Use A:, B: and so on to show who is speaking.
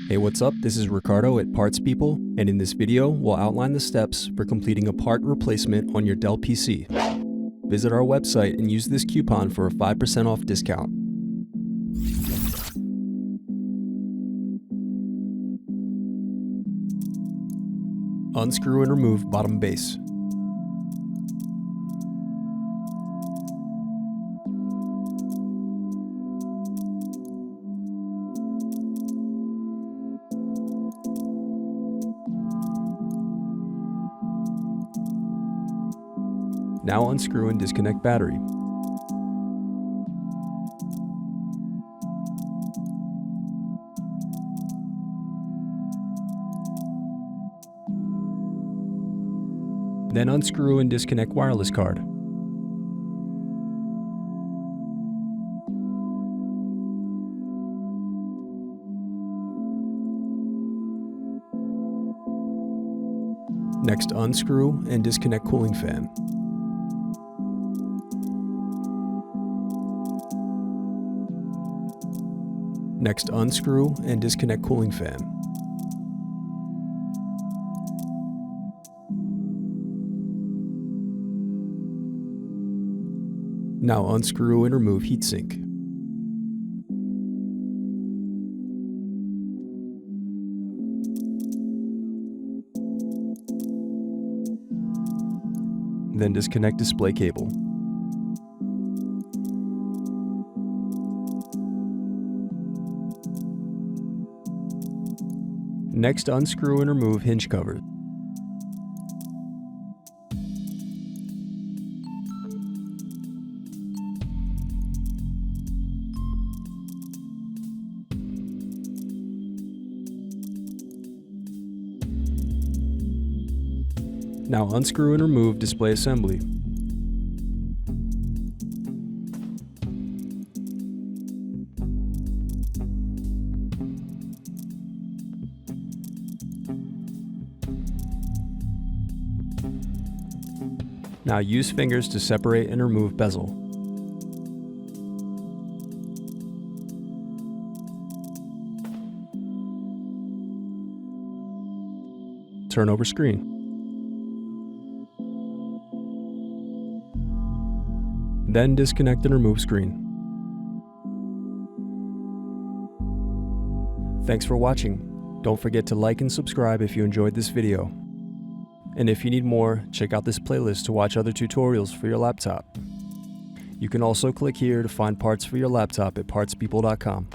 A: Hey, what's up? This is Ricardo at Parts People, and in this video, we'll outline the steps for completing a part replacement on your Dell PC. Visit our website and use this coupon for a 5% off discount. Unscrew and remove bottom base. Now unscrew and disconnect battery. Then unscrew and disconnect wireless card. Next, unscrew and disconnect cooling fan. Next, unscrew and disconnect cooling fan. Now unscrew and remove heatsink. Then disconnect display cable. Next, unscrew and remove hinge cover. Now unscrew and remove display assembly. Now use fingers to separate and remove bezel. Turn over screen. Then disconnect and remove screen. Thanks for watching. Don't forget to like and subscribe if you enjoyed this video. And if you need more, check out this playlist to watch other tutorials for your laptop. You can also click here to find parts for your laptop at partspeople.com.